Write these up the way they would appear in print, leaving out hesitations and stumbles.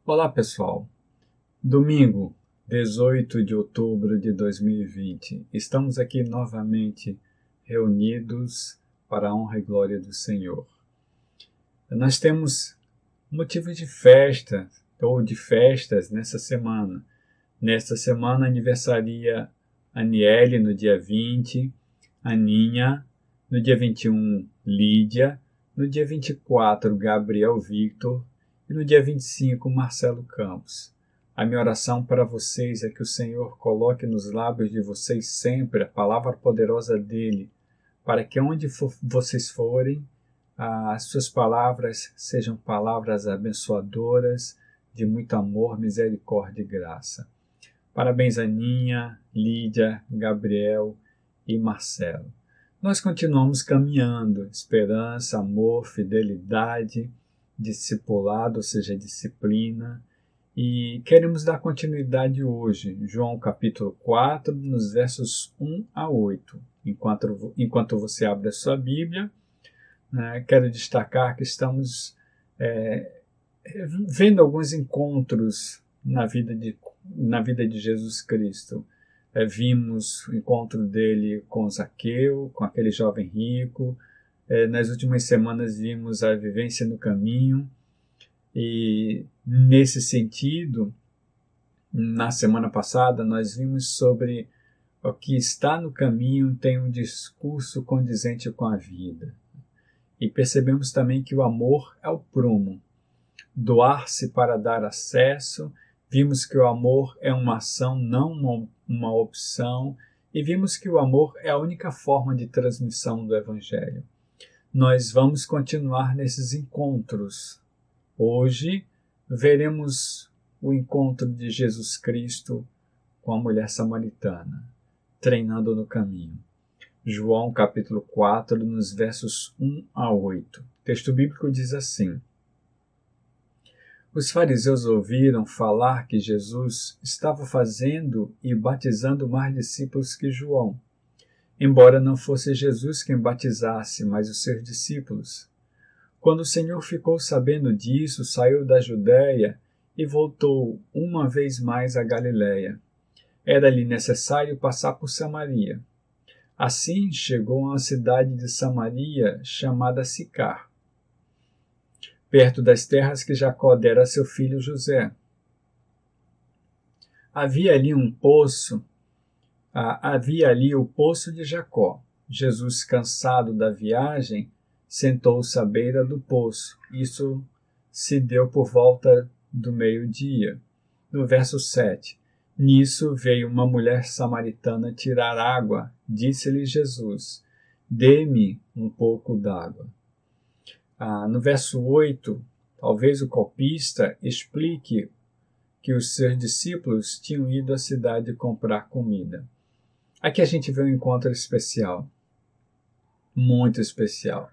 Olá, pessoal. Domingo, 18 de outubro de 2020. Estamos aqui novamente reunidos para a honra e glória do Senhor. Nós temos motivo de festa ou de festas nessa semana. Nesta semana aniversaria Aniele no dia 20, Aninha no dia 21, Lídia, no dia 24, Gabriel Victor, e no dia 25, Marcelo Campos. A minha oração para vocês é que o Senhor coloque nos lábios de vocês sempre a palavra poderosa dEle, para que onde vocês forem, as suas palavras sejam palavras abençoadoras, de muito amor, misericórdia e graça. Parabéns, Aninha, Lídia, Gabriel e Marcelo. Nós continuamos caminhando, esperança, amor, fidelidade, discipulado, ou seja, disciplina, e queremos dar continuidade hoje, João capítulo 4, nos versos 1 a 8. Enquanto você abre a sua Bíblia, quero destacar que estamos vendo alguns encontros na vida de Jesus Cristo. Vimos o encontro dele com Zaqueu, com aquele jovem rico. Nas últimas semanas vimos a vivência no caminho. E nesse sentido, na semana passada, nós vimos sobre o que está no caminho tem um discurso condizente com a vida. E percebemos também que o amor é o prumo. Doar-se para dar acesso. Vimos que o amor é uma ação, não uma opção, e vimos que o amor é a única forma de transmissão do Evangelho. Nós vamos continuar nesses encontros. Hoje veremos o encontro de Jesus Cristo com a mulher samaritana, treinando no caminho. João capítulo 4, nos versos 1 a 8. O texto bíblico diz assim: Os fariseus ouviram falar que Jesus estava fazendo e batizando mais discípulos que João, embora não fosse Jesus quem batizasse, mas os seus discípulos. Quando o Senhor ficou sabendo disso, saiu da Judéia e voltou uma vez mais à Galiléia. Era-lhe necessário passar por Samaria. Assim chegou a uma cidade de Samaria chamada Sicar, perto das terras que Jacó dera a seu filho José. Havia ali o poço de Jacó. Jesus, cansado da viagem, sentou-se à beira do poço. Isso se deu por volta do meio-dia. No verso 7, nisso veio uma mulher samaritana tirar água. Disse-lhe Jesus: Dê-me um pouco d'água. No verso 8, talvez o copista explique que os seus discípulos tinham ido à cidade comprar comida. Aqui a gente vê um encontro especial, muito especial.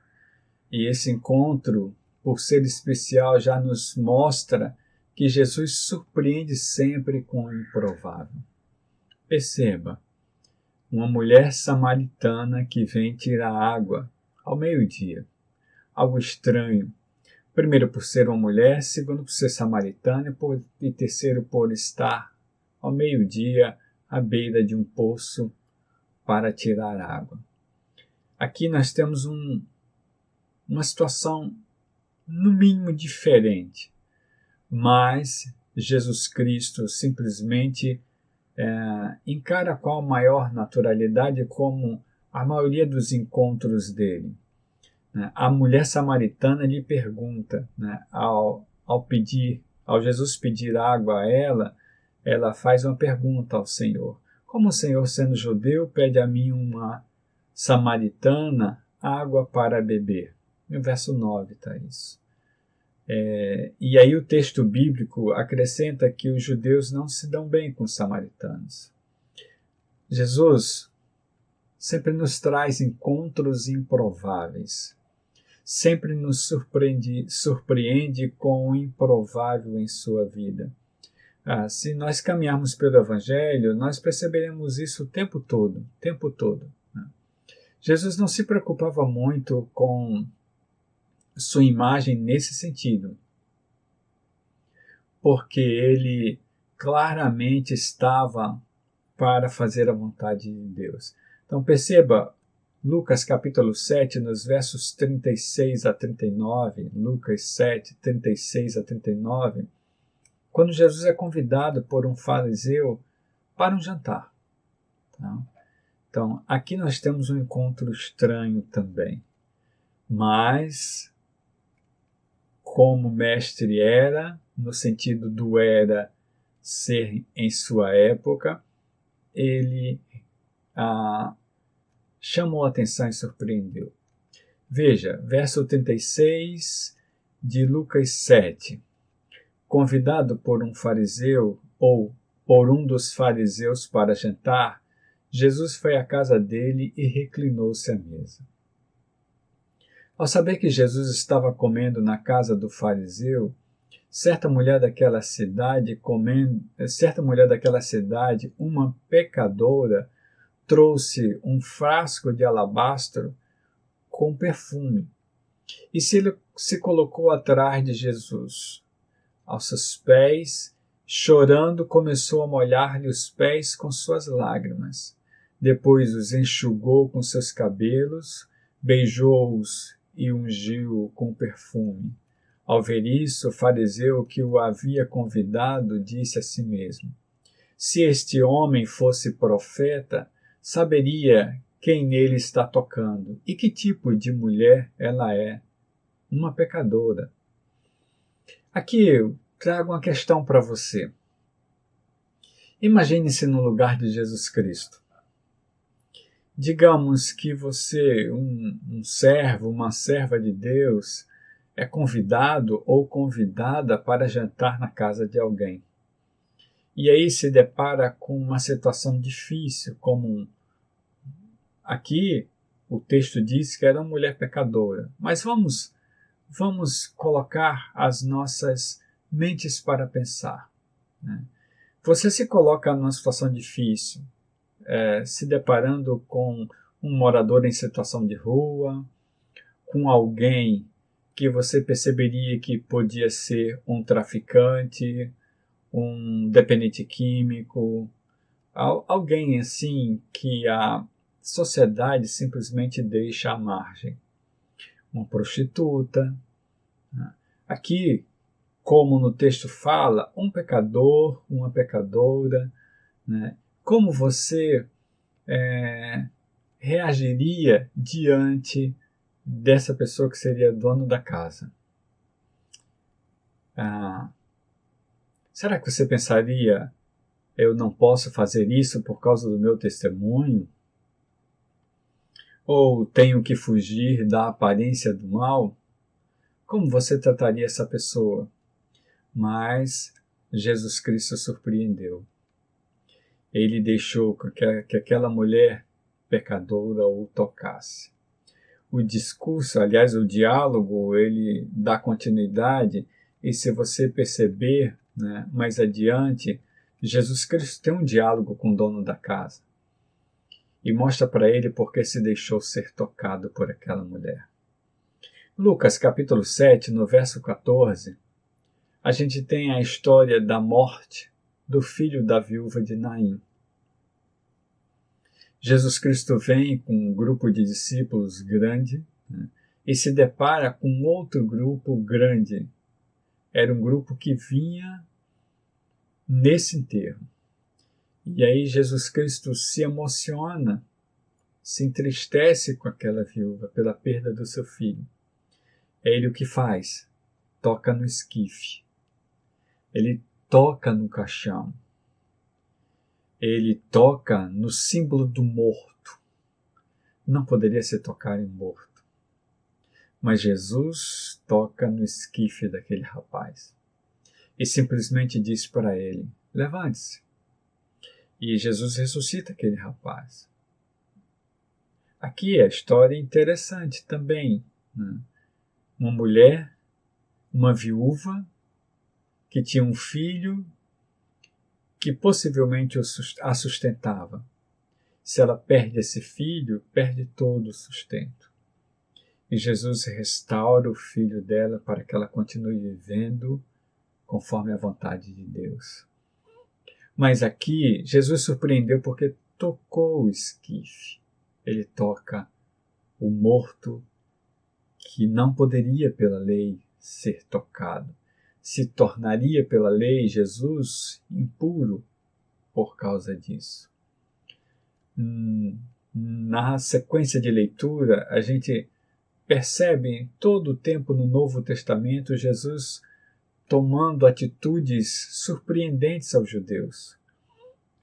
E esse encontro, por ser especial, já nos mostra que Jesus surpreende sempre com o improvável. Perceba, uma mulher samaritana que vem tirar água ao meio-dia. Algo estranho. Primeiro, por ser uma mulher, segundo, por ser samaritana, e terceiro, por estar ao meio-dia à beira de um poço para tirar água. Aqui nós temos uma situação, no mínimo, diferente, mas Jesus Cristo simplesmente encara com a maior naturalidade, como a maioria dos encontros dele. A mulher samaritana lhe pergunta, ao Jesus pedir água a ela faz uma pergunta ao Senhor: como o Senhor, sendo judeu, pede a mim, uma samaritana, água para beber? No verso 9 está isso. E aí o texto bíblico acrescenta que os judeus não se dão bem com os samaritanos. Jesus sempre nos traz encontros improváveis. Sempre nos surpreende com o improvável em sua vida. Se nós caminharmos pelo Evangelho, nós perceberemos isso o tempo todo. Jesus não se preocupava muito com sua imagem nesse sentido. porque ele claramente estava para fazer a vontade de Deus. Então perceba, Lucas capítulo 7, nos versos 36 a 39, Lucas 7, 36 a 39, quando Jesus é convidado por um fariseu para um jantar. Tá? Então, aqui nós temos um encontro estranho também. Mas, como mestre era, no sentido do era ser em sua época, ele chamou a atenção e surpreendeu. Veja, verso 36 de Lucas 7. Convidado por um fariseu ou por um dos fariseus para jantar, Jesus foi à casa dele e reclinou-se à mesa. Ao saber que Jesus estava comendo na casa do fariseu, certa mulher daquela cidade, uma pecadora, trouxe um frasco de alabastro com perfume e se colocou atrás de Jesus. Aos seus pés, chorando, começou a molhar-lhe os pés com suas lágrimas. Depois os enxugou com seus cabelos, beijou-os e ungiu com perfume. Ao ver isso, o fariseu que o havia convidado disse a si mesmo: se este homem fosse profeta, saberia quem nele está tocando e que tipo de mulher ela é, uma pecadora. Aqui eu trago uma questão para você. Imagine-se no lugar de Jesus Cristo. Digamos que você, um servo, uma serva de Deus, é convidado ou convidada para jantar na casa de alguém. E aí se depara com uma situação difícil, como aqui o texto diz que era uma mulher pecadora. Mas vamos colocar as nossas mentes para pensar. Né? Você se coloca numa situação difícil, se deparando com um morador em situação de rua, com alguém que você perceberia que podia ser um traficante, um dependente químico, alguém assim que a sociedade simplesmente deixa à margem. Uma prostituta. Aqui, como no texto fala, um pecador, uma pecadora, né? Como você reagiria diante dessa pessoa que seria dono da casa? Será que você pensaria, eu não posso fazer isso por causa do meu testemunho? Ou tenho que fugir da aparência do mal? Como você trataria essa pessoa? Mas Jesus Cristo surpreendeu. Ele deixou que aquela mulher pecadora o tocasse. O discurso, aliás, o diálogo, ele dá continuidade, e se você perceber, né, mais adiante, Jesus Cristo tem um diálogo com o dono da casa e mostra para ele por que se deixou ser tocado por aquela mulher. Lucas capítulo 7, no verso 14, a gente tem a história da morte do filho da viúva de Naim. Jesus Cristo vem com um grupo de discípulos grande, né, e se depara com outro grupo grande. Era um grupo que vinha nesse enterro. E aí Jesus Cristo se emociona, se entristece com aquela viúva pela perda do seu filho. É ele o que faz? Toca no esquife. Ele toca no caixão. Ele toca no símbolo do morto. Não poderia se tocar em morto. Mas Jesus toca no esquife daquele rapaz. E simplesmente diz para ele: levante-se. E Jesus ressuscita aquele rapaz. Aqui a história é interessante também. Né? Uma mulher, uma viúva, que tinha um filho que possivelmente a sustentava. Se ela perde esse filho, perde todo o sustento. E Jesus restaura o filho dela para que ela continue vivendo conforme a vontade de Deus. Mas aqui, Jesus surpreendeu porque tocou o esquife. Ele toca o morto que não poderia pela lei ser tocado. Se tornaria pela lei Jesus impuro por causa disso. Na sequência de leitura, a gente percebe em todo o tempo no Novo Testamento Jesus tomando atitudes surpreendentes aos judeus.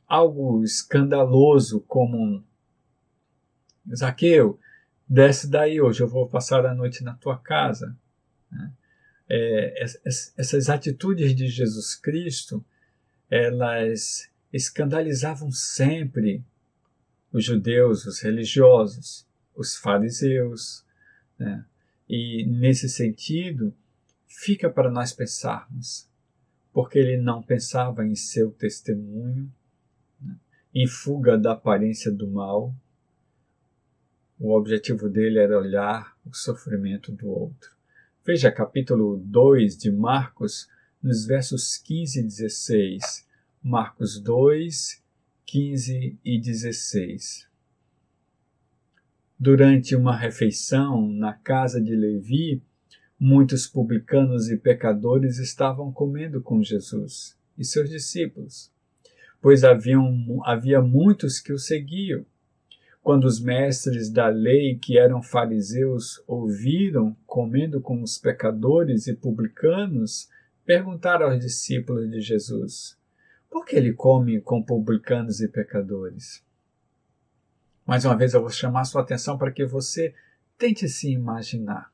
Algo escandaloso como Zaqueu, desce daí, hoje eu vou passar a noite na tua casa. Essas atitudes de Jesus Cristo, elas escandalizavam sempre os judeus, os religiosos, os fariseus, né? E nesse sentido, fica para nós pensarmos, porque ele não pensava em seu testemunho, né? Em fuga da aparência do mal. O objetivo dele era olhar o sofrimento do outro. Veja capítulo 2 de Marcos, nos versos 15 e 16. Marcos 2, 15 e 16. Durante uma refeição na casa de Levi, muitos publicanos e pecadores estavam comendo com Jesus e seus discípulos, pois havia muitos que o seguiam. Quando os mestres da lei, que eram fariseus, ouviram comendo com os pecadores e publicanos, perguntaram aos discípulos de Jesus: por que ele come com publicanos e pecadores? Mais uma vez eu vou chamar sua atenção para que você tente se imaginar.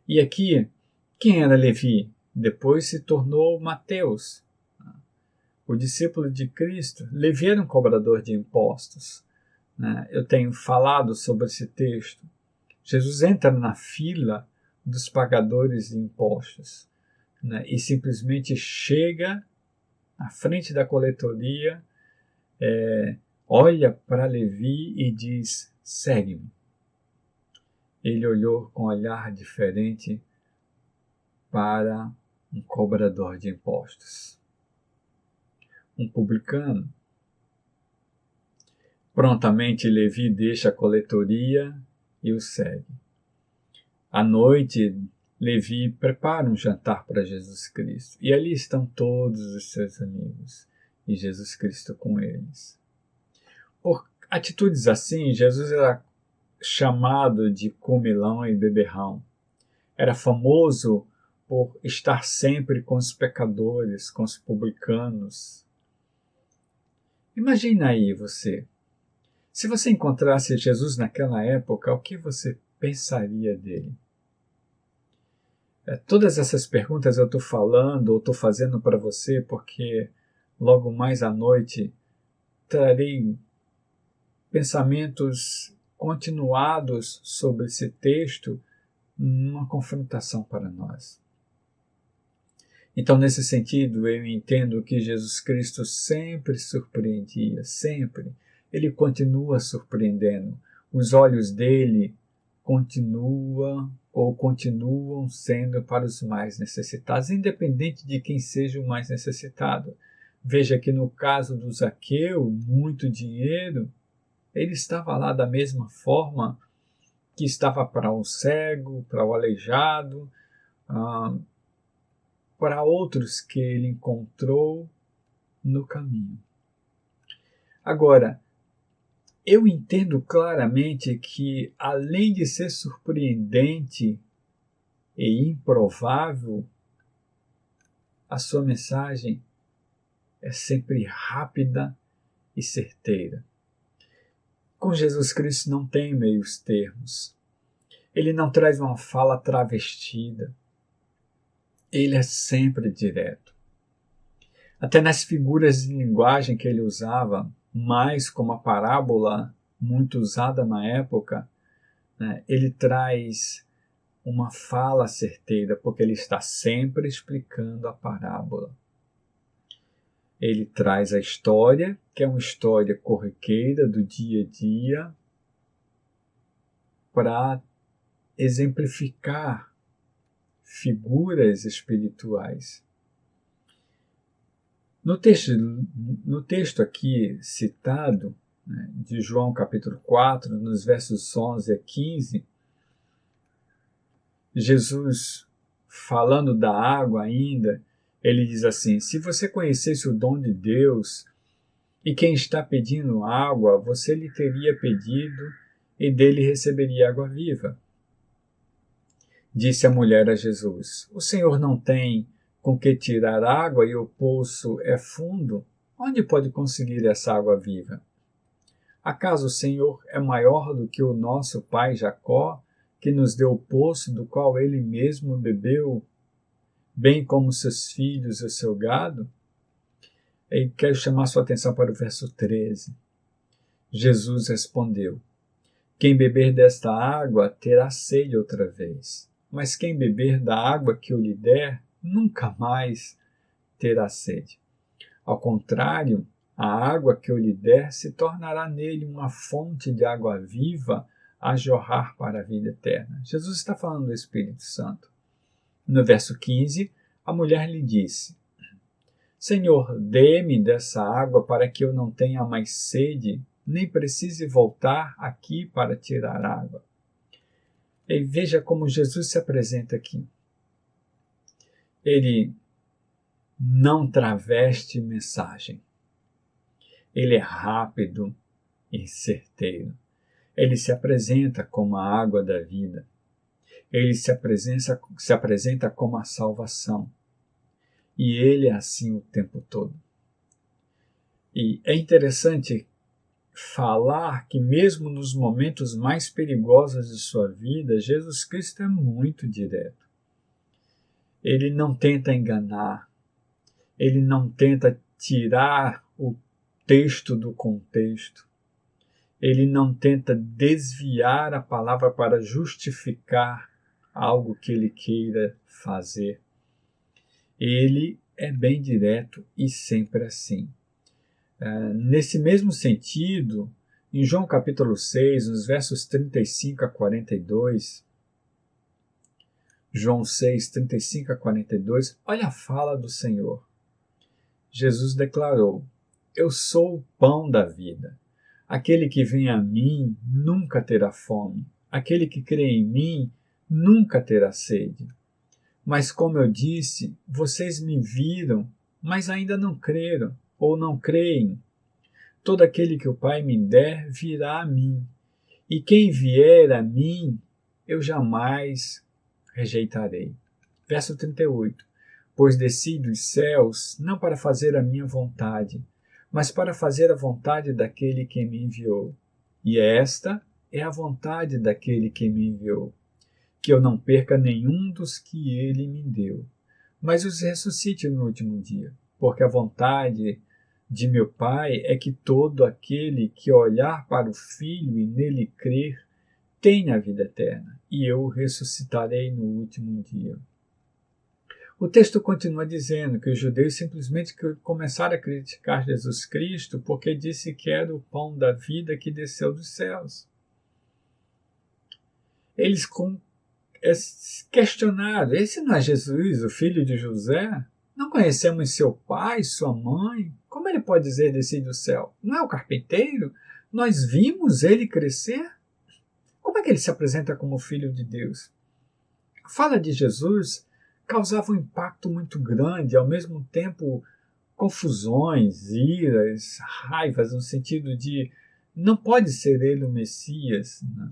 E aqui, quem era Levi? Depois se tornou Mateus, o discípulo de Cristo. Levi era um cobrador de impostos. Eu tenho falado sobre esse texto. Jesus entra na fila dos pagadores de impostos, e simplesmente chega à frente da coletoria, olha para Levi e diz: segue-me. Ele olhou com um olhar diferente para um cobrador de impostos, um publicano. Prontamente Levi deixa a coletoria e o segue. À noite, Levi prepara um jantar para Jesus Cristo. E ali estão todos os seus amigos e Jesus Cristo com eles. Por atitudes assim, Jesus era chamado de comilão e beberrão. Era famoso por estar sempre com os pecadores, com os publicanos. Imagina aí você. Se você encontrasse Jesus naquela época, o que você pensaria dele? Todas essas perguntas eu estou falando ou estou fazendo para você porque logo mais à noite trarei pensamentos continuados sobre esse texto numa confrontação para nós. Então, nesse sentido, eu entendo que Jesus Cristo sempre surpreendia, sempre. Ele continua surpreendendo. Os olhos dele continuam sendo para os mais necessitados, independente de quem seja o mais necessitado. Veja que no caso do Zaqueu, muito dinheiro, ele estava lá da mesma forma que estava para o cego, para o aleijado, para outros que ele encontrou no caminho. Agora, eu entendo claramente que, além de ser surpreendente e improvável, a sua mensagem é sempre rápida e certeira. Com Jesus Cristo não tem meios termos. Ele não traz uma fala travestida. Ele é sempre direto. Até nas figuras de linguagem que ele usava, mais como a parábola muito usada na época, ele traz uma fala certeira, porque ele está sempre explicando a parábola. Ele traz a história, que é uma história corriqueira do dia a dia, para exemplificar figuras espirituais. No texto aqui citado, né, de João capítulo 4, nos versos 11 a 15, Jesus, falando da água ainda, ele diz assim: se você conhecesse o dom de Deus e quem está pedindo água, você lhe teria pedido e dele receberia água viva. Disse a mulher a Jesus: o Senhor não tem com que tirar água e o poço é fundo? Onde pode conseguir essa água viva? Acaso o Senhor é maior do que o nosso pai Jacó, que nos deu o poço do qual ele mesmo bebeu, bem como seus filhos e o seu gado? E quero chamar sua atenção para o verso 13. Jesus respondeu: quem beber desta água terá sede outra vez, mas quem beber da água que eu lhe der, nunca mais terá sede. Ao contrário, a água que eu lhe der se tornará nele uma fonte de água viva a jorrar para a vida eterna. Jesus está falando do Espírito Santo. No verso 15, a mulher lhe disse: Senhor, dê-me dessa água para que eu não tenha mais sede, nem precise voltar aqui para tirar água. E veja como Jesus se apresenta aqui. Ele não traveste mensagem. Ele é rápido e certeiro. Ele se apresenta como a água da vida. Ele se apresenta como a salvação. E ele é assim o tempo todo. E é interessante falar que mesmo nos momentos mais perigosos de sua vida, Jesus Cristo é muito direto. Ele não tenta enganar. Ele não tenta tirar o texto do contexto. Ele não tenta desviar a palavra para justificar algo que ele queira fazer. Ele é bem direto e sempre assim. Nesse mesmo sentido, em João capítulo 6, nos versos 35 a 42, João 6, 35 a 42, olha a fala do Senhor. Jesus declarou: eu sou o pão da vida. Aquele que vem a mim nunca terá fome. Aquele que crê em mim nunca terá sede. Mas como eu disse, vocês me viram, mas ainda não creram, ou não creem. Todo aquele que o Pai me der virá a mim, e quem vier a mim, eu jamais rejeitarei. Verso 38. Pois desci dos céus não para fazer a minha vontade, mas para fazer a vontade daquele que me enviou. E esta é a vontade daquele que me enviou, que eu não perca nenhum dos que ele me deu, mas os ressuscite no último dia, porque a vontade de meu Pai é que todo aquele que olhar para o Filho e nele crer tenha a vida eterna, e eu o ressuscitarei no último dia. O texto continua dizendo que os judeus simplesmente começaram a criticar Jesus Cristo porque disse que era o pão da vida que desceu dos céus. Eles questionaram: esse não é Jesus, o filho de José? Não conhecemos seu pai, sua mãe? Como ele pode dizer descer do céu? Não é o carpinteiro? Nós vimos ele crescer? Como é que ele se apresenta como filho de Deus? A fala de Jesus causava um impacto muito grande, ao mesmo tempo confusões, iras, raivas, no sentido de não pode ser ele o Messias, né?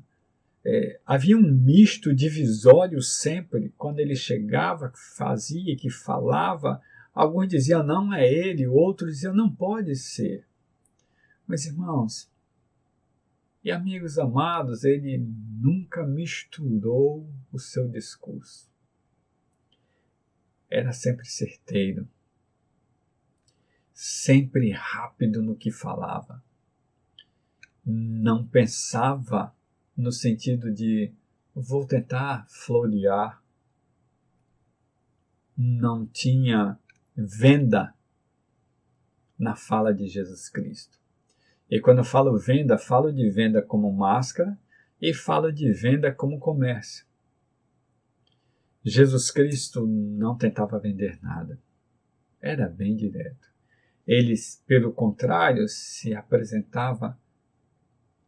Havia um misto divisório sempre, quando ele chegava, fazia, que falava, alguns diziam não é ele, outros diziam não pode ser. Mas irmãos e amigos amados, ele nunca misturou o seu discurso. Era sempre certeiro, sempre rápido no que falava. Não pensava no sentido de vou tentar florear. Não tinha venda na fala de Jesus Cristo. E quando eu falo venda, falo de venda como máscara e falo de venda como comércio. Jesus Cristo não tentava vender nada. Era bem direto. Ele, pelo contrário, se apresentava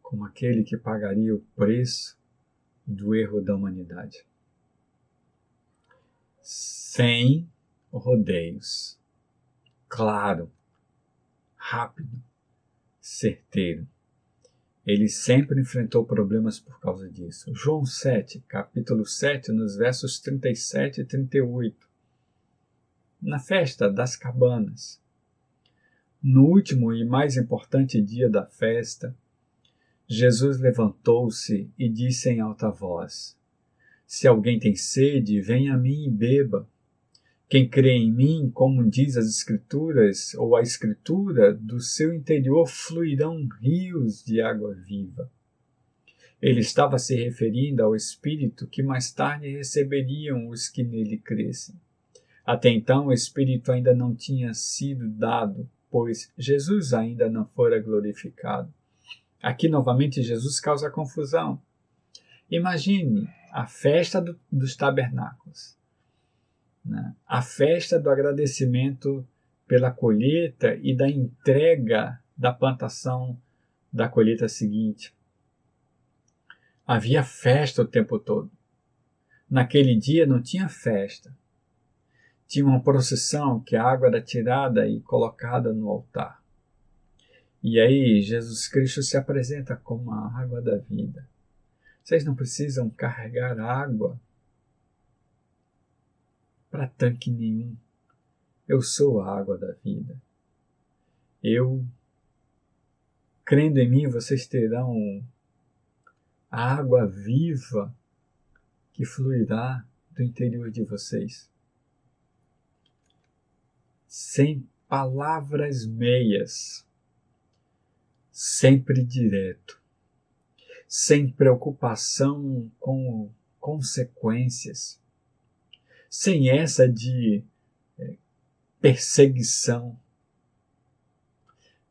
como aquele que pagaria o preço do erro da humanidade. Sem rodeios. Claro, rápido, certeiro. Ele sempre enfrentou problemas por causa disso. João 7, capítulo 7, nos versos 37 e 38. Na festa das cabanas. No último e mais importante dia da festa, Jesus levantou-se e disse em alta voz: Se alguém tem sede, venha a mim e beba. Quem crê em mim, como diz as Escrituras, ou a Escritura, do seu interior fluirão rios de água viva. Ele estava se referindo ao Espírito que mais tarde receberiam os que nele crescem. Até então, o Espírito ainda não tinha sido dado, pois Jesus ainda não fora glorificado. Aqui, novamente, Jesus causa confusão. Imagine a festa dos tabernáculos, né? A festa do agradecimento pela colheita e da entrega da plantação da colheita seguinte. Havia festa o tempo todo. Naquele dia não tinha festa. Tinha uma procissão que a água era tirada e colocada no altar. E aí Jesus Cristo se apresenta como a água da vida. Vocês não precisam carregar água para tanque nenhum. Eu sou a água da vida. Crendo em mim, vocês terão a água viva que fluirá do interior de vocês. Sem palavras meias, sempre direto, sem preocupação com consequências, sem essa de perseguição.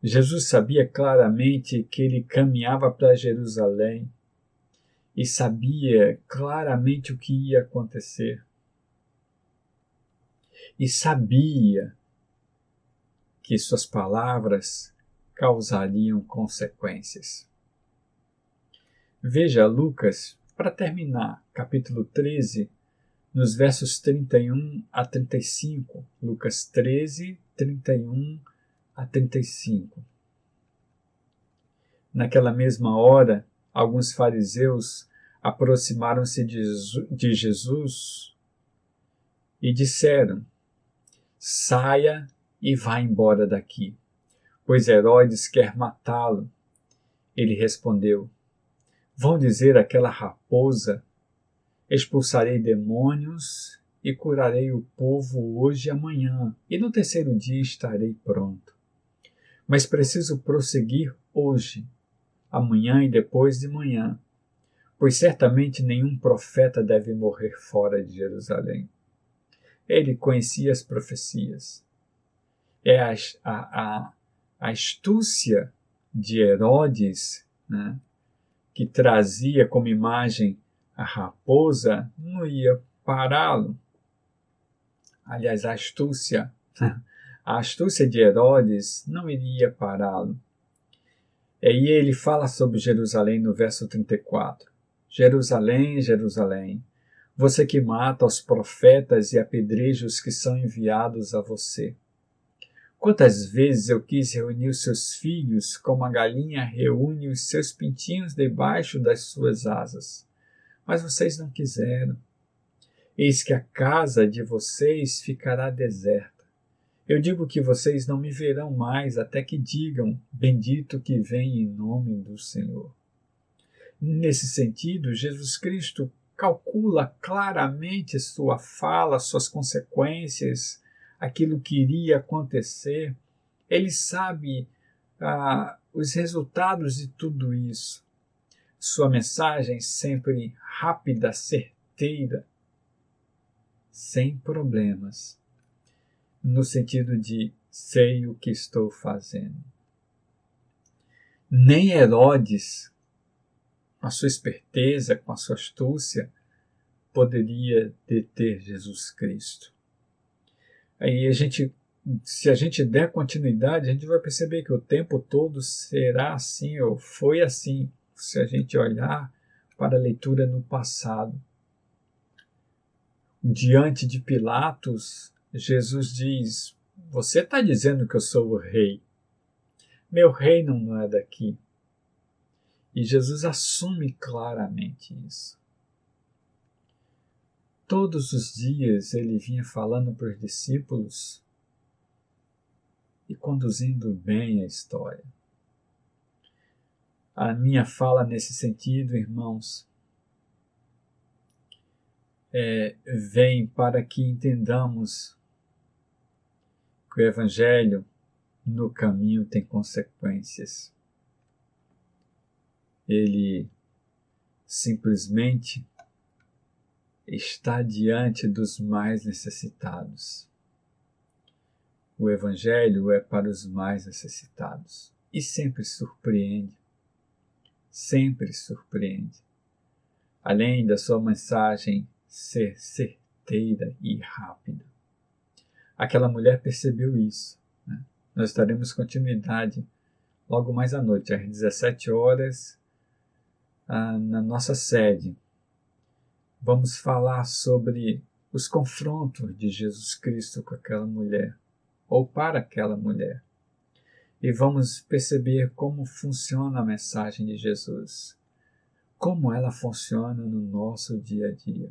Jesus sabia claramente que ele caminhava para Jerusalém e sabia claramente o que ia acontecer. E sabia que suas palavras causariam consequências. Veja Lucas, para terminar, capítulo 13, nos versos 31 a 35. Lucas 13, 31 a 35. Naquela mesma hora, alguns fariseus aproximaram-se de Jesus e disseram: Saia e vá embora daqui, pois Herodes quer matá-lo. Ele respondeu: Vão dizer àquela raposa: expulsarei demônios e curarei o povo hoje e amanhã, e no terceiro dia estarei pronto. Mas preciso prosseguir hoje, amanhã e depois de manhã, pois certamente nenhum profeta deve morrer fora de Jerusalém. Ele conhecia as profecias. É a astúcia de Herodes, né, que trazia como imagem a raposa, não ia pará-lo. Aliás, a astúcia de Herodes não iria pará-lo. E aí ele fala sobre Jerusalém no verso 34. Jerusalém, Jerusalém, você que mata os profetas e apedreja os que são enviados a você. Quantas vezes eu quis reunir os seus filhos, como a galinha reúne os seus pintinhos debaixo das suas asas. Mas vocês não quiseram. Eis que a casa de vocês ficará deserta. Eu digo que vocês não me verão mais até que digam: bendito que vem em nome do Senhor. Nesse sentido, Jesus Cristo calcula claramente sua fala, suas consequências, aquilo que iria acontecer. Ele sabe os resultados de tudo isso. Sua mensagem sempre rápida, certeira, sem problemas, no sentido de sei o que estou fazendo. Nem Herodes, com a sua esperteza, com a sua astúcia, poderia deter Jesus Cristo. Aí a gente se a gente der continuidade, a gente vai perceber que o tempo todo será assim, ou foi assim, se a gente olhar para a leitura no passado. Diante de Pilatos, Jesus diz: você está dizendo que eu sou o rei. Meu reino não é daqui. E Jesus assume claramente isso. Todos os dias ele vinha falando para os discípulos e conduzindo bem a história. A minha fala nesse sentido, irmãos, vem para que entendamos que o Evangelho no caminho tem consequências. Ele simplesmente está diante dos mais necessitados. O Evangelho é para os mais necessitados e sempre surpreende. Sempre surpreende. Além da sua mensagem ser certeira e rápida. Aquela mulher percebeu isso. Né? Nós daremos continuidade logo mais à noite, às 17 horas, na nossa sede. Vamos falar sobre os confrontos de Jesus Cristo com aquela mulher, ou para aquela mulher. E vamos perceber como funciona a mensagem de Jesus, como ela funciona no nosso dia a dia.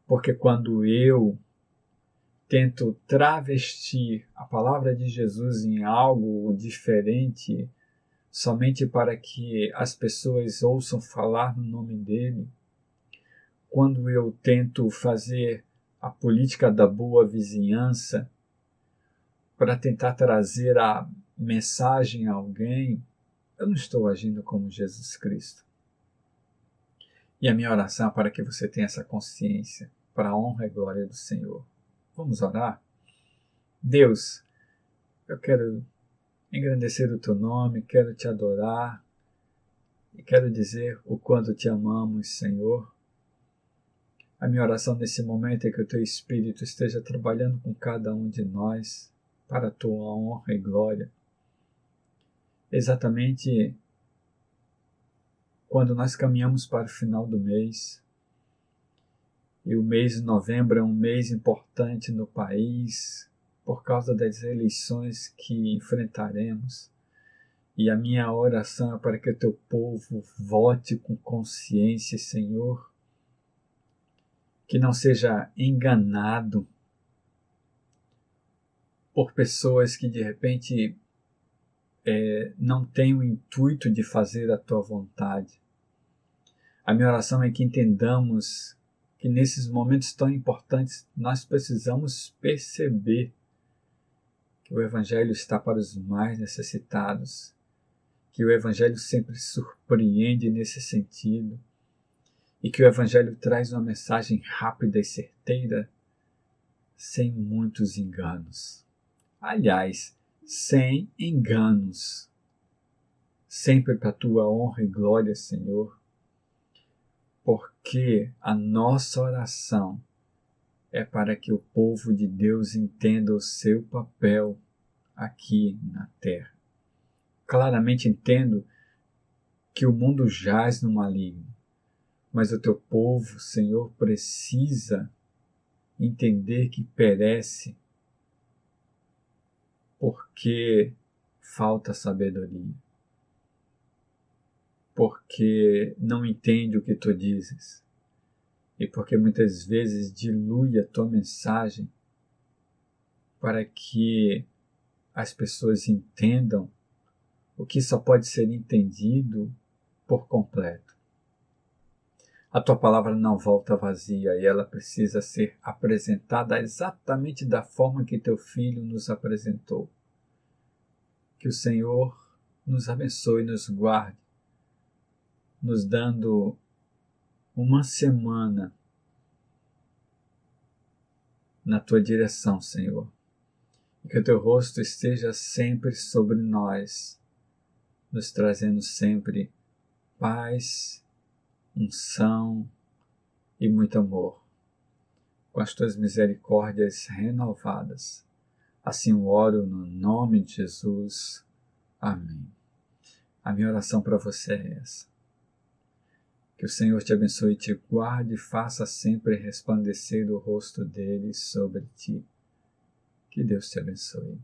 Porque quando eu tento travestir a palavra de Jesus em algo diferente, somente para que as pessoas ouçam falar no nome dele, quando eu tento fazer a política da boa vizinhança para tentar trazer a mensagem a alguém, eu não estou agindo como Jesus Cristo. E a minha oração é para que você tenha essa consciência, para a honra e glória do Senhor. Vamos orar? Deus, eu quero engrandecer o teu nome, quero te adorar e quero dizer o quanto te amamos, Senhor. A minha oração nesse momento é que o teu Espírito esteja trabalhando com cada um de nós para a tua honra e glória. Exatamente quando nós caminhamos para o final do mês, e o mês de novembro é um mês importante no país, por causa das eleições que enfrentaremos. E a minha oração é para que o teu povo vote com consciência, Senhor, que não seja enganado por pessoas que de repente não têm o intuito de fazer a tua vontade. A minha oração é que entendamos que nesses momentos tão importantes nós precisamos perceber que o Evangelho está para os mais necessitados, que o Evangelho sempre surpreende nesse sentido e que o Evangelho traz uma mensagem rápida e certeira, sem muitos enganos. Aliás, sem enganos, sempre para a tua honra e glória, Senhor, porque a nossa oração é para que o povo de Deus entenda o seu papel aqui na terra. Claramente entendo que o mundo jaz no maligno, mas o teu povo, Senhor, precisa entender que perece porque falta sabedoria, porque não entende o que tu dizes e porque muitas vezes dilui a tua mensagem para que as pessoas entendam o que só pode ser entendido por completo. A tua palavra não volta vazia e ela precisa ser apresentada exatamente da forma que teu Filho nos apresentou. Que o Senhor nos abençoe e nos guarde, nos dando uma semana na tua direção, Senhor. E que o teu rosto esteja sempre sobre nós, nos trazendo sempre paz, unção e muito amor, com as tuas misericórdias renovadas, Assim eu oro no nome de Jesus. Amém. A minha oração para você é essa. Que o Senhor te abençoe e te guarde e faça sempre resplandecer o rosto dele sobre ti. Que Deus te abençoe.